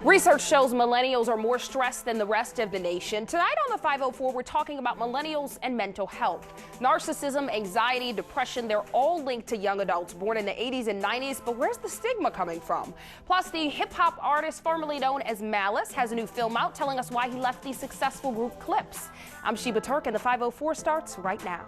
Research shows millennials are more stressed than the rest of the nation. Tonight on the 504, we're talking about millennials and mental health. Narcissism, anxiety, depression, they're all linked to young adults born in the 80s and 90s, but where's the stigma coming from? Plus, the hip-hop artist formerly known as Malice has a new film out telling us why he left the successful group Clips. I'm Sheba Turk, and the 504 starts right now.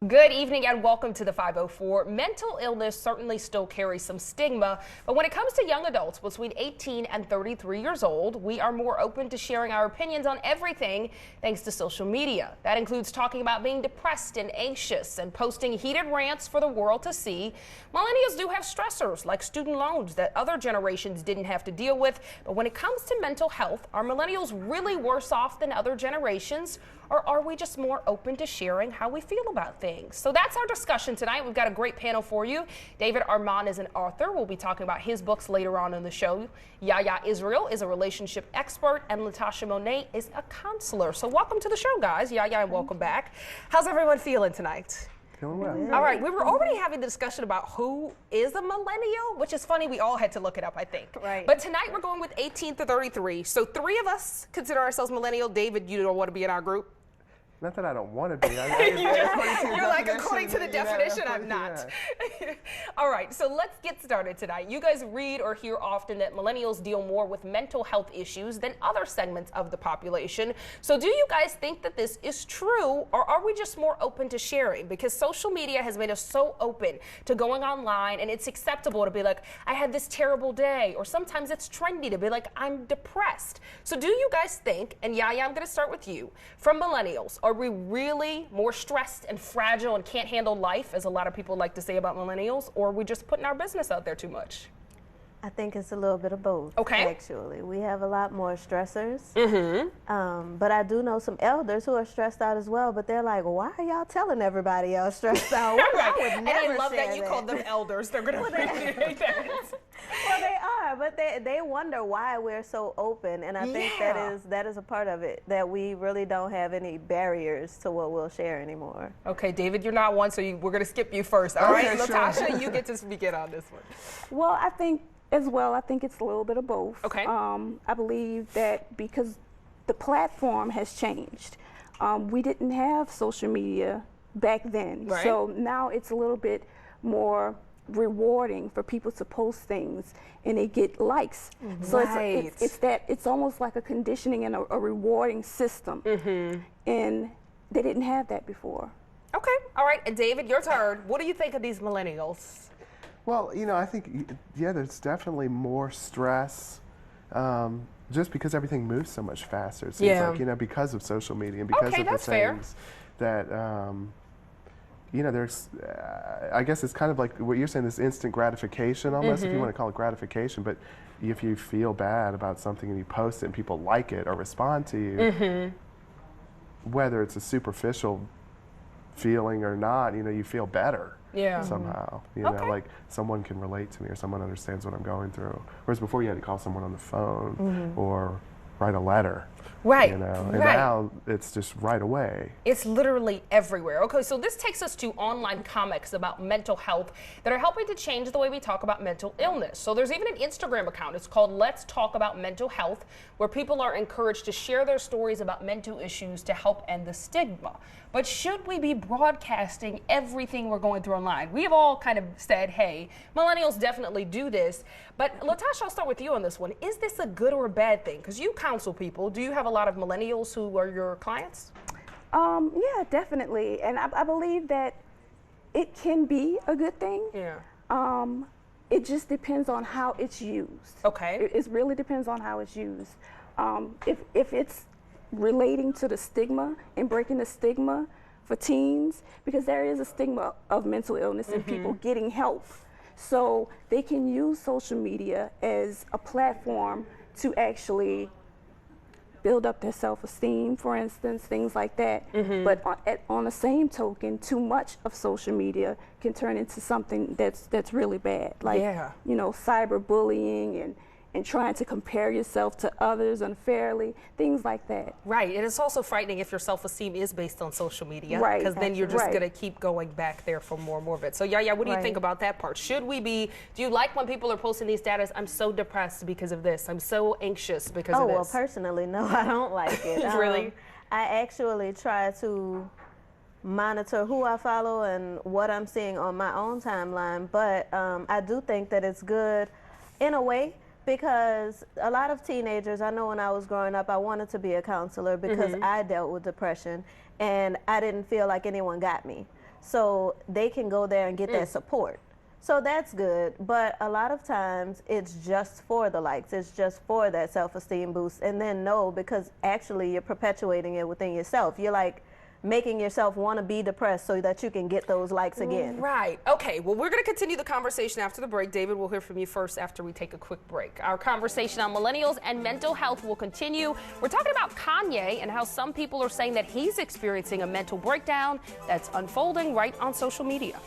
Good evening and welcome to the 504. Mental illness certainly still carries some stigma, but when it comes to young adults between 18 and 33 years old, we are more open to sharing our opinions on everything thanks to social media. That includes talking about being depressed and anxious and posting heated rants for the world to see. Millennials do have stressors like student loans that other generations didn't have to deal with, but when it comes to mental health, are millennials really worse off than other generations? Or are we just more open to sharing how we feel about things? So that's our discussion tonight. We've got a great panel for you. David Armand is an author. We'll be talking about his books later on in the show. Yaya Israel is a relationship expert, and Latasha Monet is a counselor. So welcome to the show, guys. Yaya, and welcome back. How's everyone feeling tonight? Feeling well. All right, we were already having the discussion about who is a millennial, which is funny. We all had to look it up, I think. Right. But tonight we're going with 18 to 33. So three of us consider ourselves millennial. David, you don't want to be in our group? Not that I don't want to be. You're like, according to the definition, I'm not. Yeah. All right, so let's get started tonight. You guys read or hear often that millennials deal more with mental health issues than other segments of the population. So do you guys think that this is true, or are we just more open to sharing? Because social media has made us so open to going online, and it's acceptable to be like, I had this terrible day, or sometimes it's trendy to be like, I'm depressed. So do you guys think, and Yaya, I'm going to start with you, from millennials, are we really more stressed and fragile and can't handle life, as a lot of people like to say about millennials, or are we just putting our business out there too much? I think it's a little bit of both. Okay. Actually, we have a lot more stressors. Mm-hmm. But I do know some elders who are stressed out as well. But they're like, why are y'all telling everybody y'all stressed out? Right. I would never and I love share that you called them elders. They're going to appreciate that. Well, they are, but they wonder why we're so open, and I think that is a part of it, that we really don't have any barriers to what we'll share anymore. Okay, David, you're not one, so we're going to skip you first. All right, Latasha, you get to speak in on this one. Well, I think it's a little bit of both. Okay. I believe that because the platform has changed. We didn't have social media back then, right. So now it's a little bit more rewarding for people to post things and they get likes. Mm-hmm. So it's almost like a conditioning and a rewarding system. Mm-hmm. And they didn't have that before. Okay, all right, and David, your turn. What do you think of these millennials? Well, I think, there's definitely more stress just because everything moves so much faster. It seems like, because of social media and because of the things that, there's, I guess it's kind of like what you're saying, this instant gratification almost, if you want to call it gratification, but if you feel bad about something and you post it and people like it or respond to you, whether it's a superficial feeling or not, you feel better. Yeah. Somehow, like someone can relate to me or someone understands what I'm going through. Whereas before you had to call someone on the phone or write a letter. Right. And now it's just right away. It's literally everywhere. Okay, so this takes us to online comics about mental health that are helping to change the way we talk about mental illness. So there's even an Instagram account. It's called Let's Talk About Mental Health, where people are encouraged to share their stories about mental issues to help end the stigma. But should we be broadcasting everything we're going through online? We have all kind of said, hey, millennials definitely do this. But Latasha, I'll start with you on this one. Is this a good or a bad thing? Because you counsel people. Do you have a lot of millennials who are your clients? Yeah, definitely. And I believe that it can be a good thing. Yeah. It just depends on how it's used. Okay. It really depends on how it's used. If it's relating to the stigma and breaking the stigma for teens, because there is a stigma of mental illness and people getting help. So they can use social media as a platform to actually build up their self-esteem, for instance, things like that. But on the same token, too much of social media can turn into something that's really bad, like cyberbullying and trying to compare yourself to others unfairly, things like that. Right, and it's also frightening if your self-esteem is based on social media, Right, because then you're just right. going to keep going back there for more and more of it. So yeah, what do you think about that part? Should we be, do you like when people are posting these status, I'm so depressed because of this, I'm so anxious because of this? Oh, well, personally, no, I don't like it. Really? I actually try to monitor who I follow and what I'm seeing on my own timeline, but I do think that it's good in a way, because a lot of teenagers, I know when I was growing up, I wanted to be a counselor because I dealt with depression and I didn't feel like anyone got me. So they can go there and get that support. So that's good, but a lot of times it's just for the likes, it's just for that self-esteem boost, and then no, because actually you're perpetuating it within yourself. You're like making yourself want to be depressed so that you can get those likes again. Right. Okay. Well, we're going to continue the conversation after the break. David, we'll hear from you first after we take a quick break. Our conversation on millennials and mental health will continue. We're talking about Kanye and how some people are saying that he's experiencing a mental breakdown that's unfolding right on social media.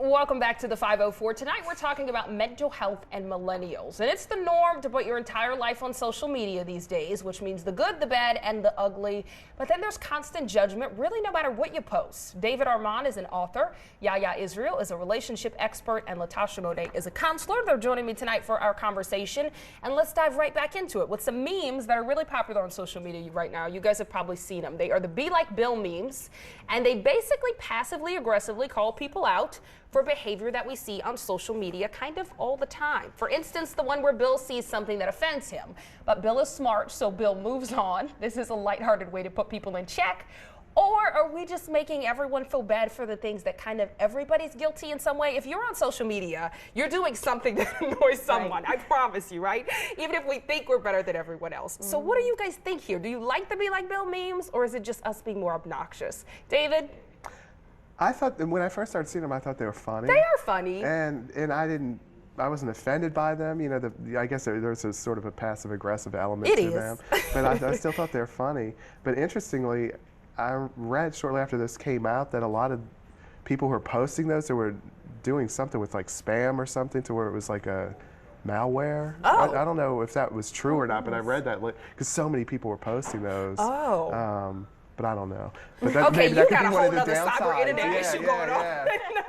Welcome back to the 504. Tonight we're talking about mental health and millennials. And it's the norm to put your entire life on social media these days, which means the good, the bad, and the ugly. But then there's constant judgment, really no matter what you post. David Armand is an author. Yaya Israel is a relationship expert. And Latasha Monet is a counselor. They're joining me tonight for our conversation. And let's dive right back into it with some memes that are really popular on social media right now. You guys have probably seen them. They are the Be Like Bill memes. And they basically passively aggressively call people out for behavior that we see on social media kind of all the time. For instance, the one where Bill sees something that offends him, but Bill is smart, so Bill moves on. This is a lighthearted way to put people in check. Or are we just making everyone feel bad for the things that kind of everybody's guilty in some way? If you're on social media, you're doing something that annoys someone, I promise you, right? Even if we think we're better than everyone else. So what do you guys think here? Do you like the Be Like Bill memes, or is it just us being more obnoxious? David? I thought, when I first started seeing them, I thought they were funny. They are funny. And I wasn't offended by them. You know, I guess there's a sort of a passive aggressive element to them. But I still thought they were funny. But interestingly, I read shortly after this came out that a lot of people who were posting those, they were doing something with like spam or something, to where it was like a malware. Oh. I don't know if that was true or not, but I read that because so many people were posting those. Oh. But I don't know. But that, Okay, maybe you that could got be a one whole of the other cyber downsides. internet issue going on. None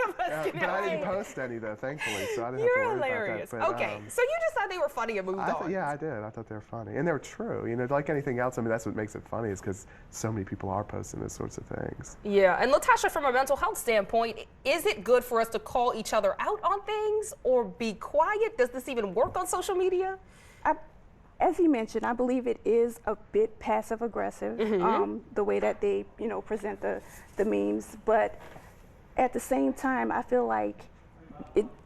of us can But I didn't help. post any though, thankfully, so I didn't You're have to worry hilarious. about that. But, Okay, so you just thought they were funny and moved on. Yeah, I did. I thought they were funny, and they were true. You know, like anything else. I mean, that's what makes it funny, is because so many people are posting those sorts of things. Yeah, and Latasha, from a mental health standpoint, is it good for us to call each other out on things or be quiet? Does this even work on social media? As he mentioned, I believe it is a bit passive aggressive, the way that they, present the memes. But at the same time, I feel like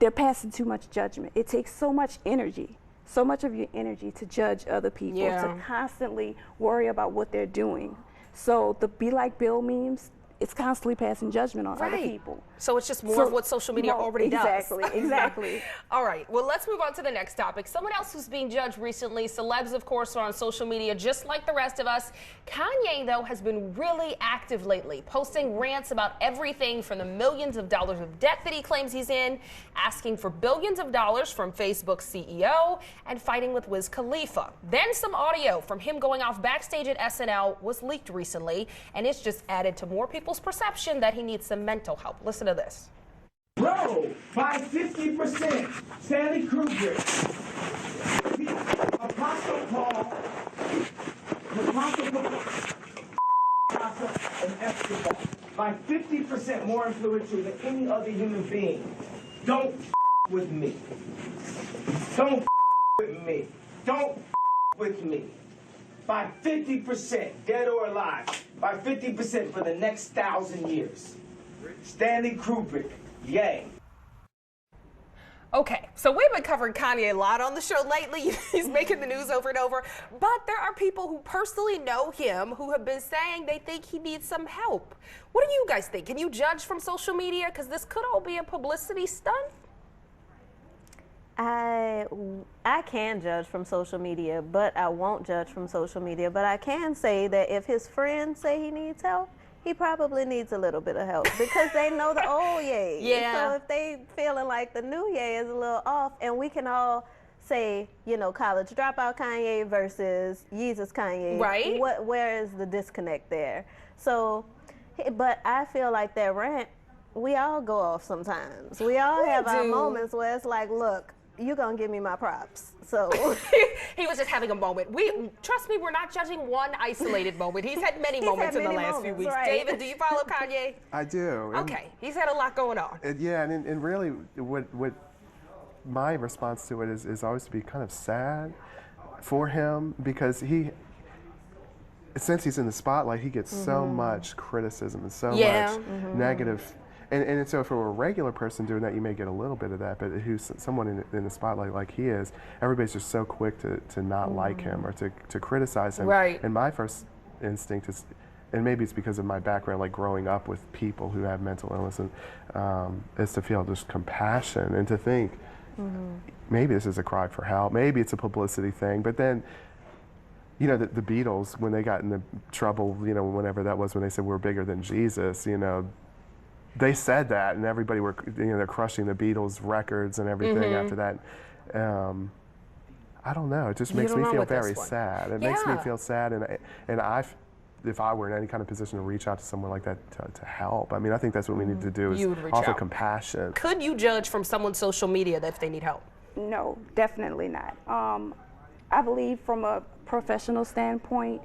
they're passing too much judgment. It takes so much energy, so much of your energy to judge other people, to constantly worry about what they're doing. So the Be Like Bill memes, it's constantly passing judgment on other people. So it's just more of what social media already does. Exactly. All right, well, let's move on to the next topic. Someone else who's being judged recently, celebs, of course, are on social media just like the rest of us. Kanye, though, has been really active lately, posting rants about everything from the millions of dollars of debt that he claims he's in, asking for billions of dollars from Facebook's CEO, and fighting with Wiz Khalifa. Then some audio from him going off backstage at SNL was leaked recently, and it's just added to more people's perception that he needs some mental help. Listen to this. Grow by 50%. Stanley Kubrick. Apostle Paul. And Escobar. By 50% more influential than any other human being. Don't with me. Don't with me. Don't with me. By 50%, dead or alive. By 50% for the next 1,000 years. Stanley Kubrick, yay. Okay, so we've been covering Kanye a lot on the show lately. He's making the news over and over. But there are people who personally know him who have been saying they think he needs some help. What do you guys think? Can you judge from social media? Because this could all be a publicity stunt. I can judge from social media, but I won't judge from social media. But I can say that if his friends say he needs help, he probably needs a little bit of help because they know the old Ye. Yeah. So if they feeling like the new Ye is a little off, and we can all say, you know, college dropout Kanye versus Yeezus Kanye. Right. Where is the disconnect there? So, but I feel like that rant, we all go off sometimes. We all have our moments where it's like, look, you're gonna give me my props. So he was just having a moment. Trust me, we're not judging one isolated moment. He's had many moments in the last few weeks. Right. David, do you follow Kanye? I do. Okay, he's had a lot going on. Yeah, and really, what my response to it is always to be kind of sad for him, because since he's in the spotlight, he gets so much criticism and so much negative. And so if it were a regular person doing that, you may get a little bit of that, but who's someone in the spotlight like he is, everybody's just so quick to not like him or to criticize him. Right. And my first instinct is, and maybe it's because of my background, like growing up with people who have mental illness, and is to feel just compassion and to think, maybe this is a cry for help, maybe it's a publicity thing, but then, you know, the Beatles, when they got into trouble, you know, whenever that was, when they said we're bigger than Jesus, you know, they said that, and everybody were, you know, they're crushing the Beatles records and everything after that. I don't know. It just makes me feel very sad. It makes me feel sad, and if I were in any kind of position to reach out to someone like that to help, I mean, I think that's what we need to do, is offer compassion. Could you judge from someone's social media that if they need help? No, definitely not. I believe from a professional standpoint,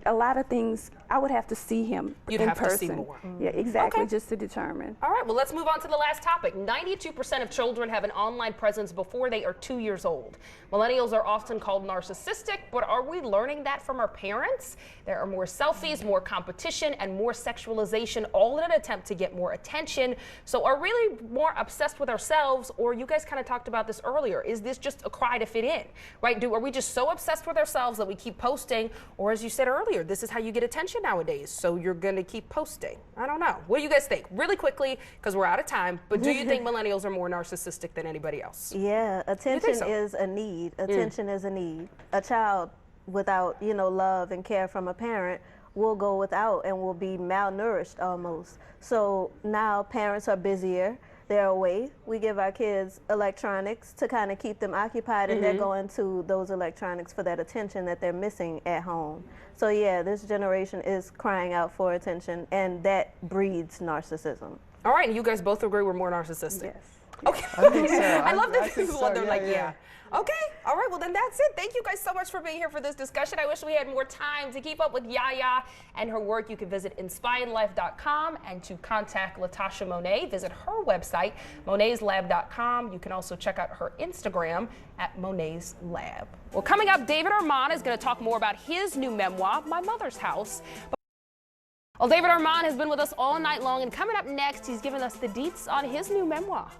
a lot of things, I would have to see him in person. To see more. Yeah, exactly, just to determine. All right, well, let's move on to the last topic. 92% of children have an online presence before they are 2 years old. Millennials are often called narcissistic, but are we learning that from our parents? There are more selfies, more competition, and more sexualization, all in an attempt to get more attention. So are we really more obsessed with ourselves, or you guys kind of talked about this earlier, is this just a cry to fit in, right? Are we just so obsessed with ourselves that we keep posting, or as you said earlier, this is how you get attention nowadays, so you're gonna keep posting? I don't know. What do you guys think? Really quickly, because we're out of time, but do you think millennials are more narcissistic than anybody else? Yeah, attention is a need. Attention is a need. A child without, you know, love and care from a parent will go without and will be malnourished almost. So now parents are busier. They're away. We give our kids electronics to kind of keep them occupied, and they're going to those electronics for that attention that they're missing at home. So yeah, this generation is crying out for attention, and that breeds narcissism. All right, and you guys both agree we're more narcissistic? Yes. Okay. I think so. I love that people so, they're like, yeah. Okay. All right. Well, then that's it. Thank you guys so much for being here for this discussion. I wish we had more time to keep up with Yaya and her work. You can visit inspiredlife.com, and to contact Latasha Monet, visit her website, monetslab.com. You can also check out her Instagram at Monet's Lab. Well, coming up, David Armand is going to talk more about his new memoir, My Mother's House. Well, David Armand has been with us all night long, and coming up next, he's giving us the deets on his new memoir.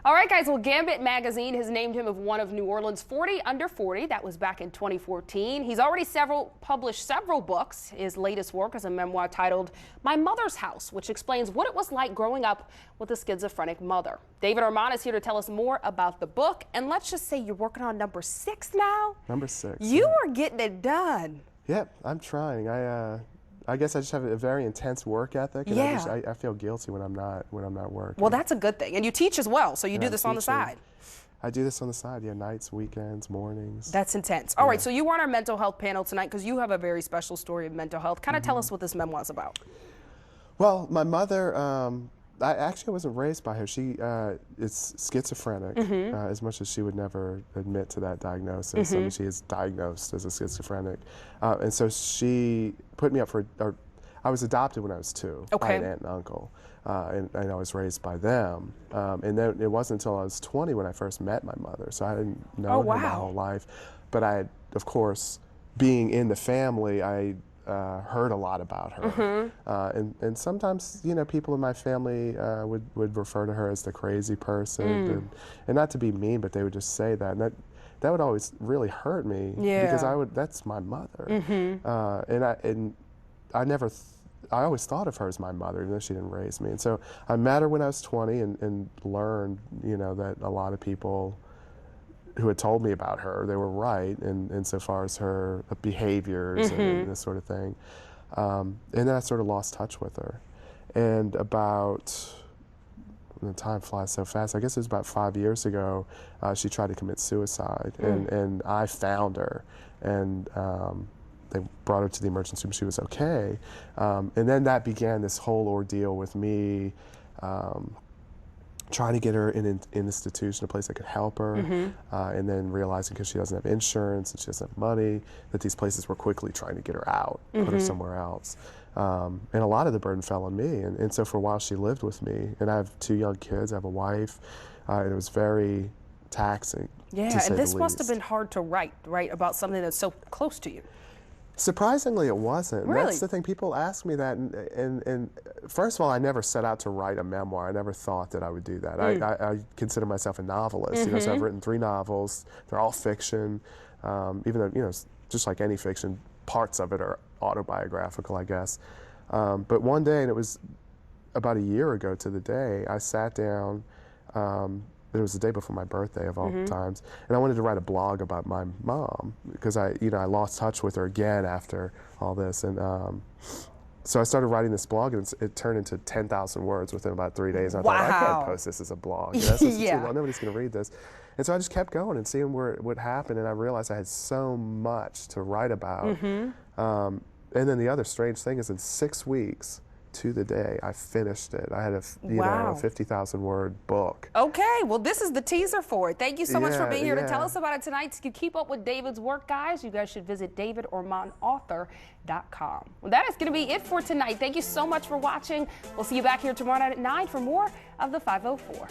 All right, guys, well, Gambit magazine has named him of one of New Orleans' 40 under 40. That was back in 2014. He's already published several books. His latest work is a memoir titled My Mother's House, which explains what it was like growing up with a schizophrenic mother. David Armand is here to tell us more about the book. And let's just say you're working on number 6 now. Number 6. You are getting it done. Yep, I'm trying. I guess I just have a very intense work ethic, and I feel guilty when I'm not working. Well, that's a good thing. And you teach as well, so you do this on the side. I do this on the side, nights, weekends, mornings. That's intense. All right, so you were on our mental health panel tonight because you have a very special story of mental health. Kind of tell us what this memoir is about. Well, my mother, I actually wasn't raised by her. She is schizophrenic, as much as she would never admit to that diagnosis. I mean, she is diagnosed as a schizophrenic. And so she put me up for, I was adopted when I was 2 by an aunt and uncle. And I was raised by them. And then it wasn't until I was 20 when I first met my mother. So I didn't know her my whole life. But I, of course, being in the family, I heard a lot about her. And sometimes, people in my family would refer to her as the crazy person. And not to be mean, but they would just say that. And that would always really hurt me because that's my mother. And I always thought of her as my mother, even though she didn't raise me. And so I met her when I was 20 and learned, that a lot of people who had told me about her, they were right insofar as her behaviors and this sort of thing. And then I sort of lost touch with her. And about, the time flies so fast, I guess it was about 5 years ago, she tried to commit suicide. And I found her. And they brought her to the emergency room. She was okay. And then that began this whole ordeal with me trying to get her in an institution, a place that could help her, and then realizing because she doesn't have insurance and she doesn't have money, that these places were quickly trying to get her out, put her somewhere else. And a lot of the burden fell on me. And so for a while she lived with me. And I have 2 young kids, I have a wife, and it was very taxing. Yeah, and this must have been hard to write about something that's so close to you. Surprisingly, it wasn't. Really? That's the thing. People ask me that, and first of all, I never set out to write a memoir. I never thought that I would do that. I consider myself a novelist. You know, so I've written 3 novels. They're all fiction, even though, you know, just like any fiction, parts of it are autobiographical, I guess. But one day, and it was about a year ago to the day, I sat down. It was the day before my birthday of all times, and I wanted to write a blog about my mom because I lost touch with her again after all this, and so I started writing this blog, and it turned into 10,000 words within about 3 days. And I thought, I can't post this as a blog. You know, this is too long. Nobody's going to read this. And so I just kept going and seeing where it would happen, and I realized I had so much to write about. And then the other strange thing is, in 6 weeks to the day, I finished it. I had a 50,000 word book. Okay, well, this is the teaser for it. Thank you so much for being here to tell us about it tonight. To keep up with David's work, guys, you guys should visit davidarmandauthor.com. Well, that is going to be it for tonight. Thank you so much for watching. We'll see you back here tomorrow night at 9 for more of the 504.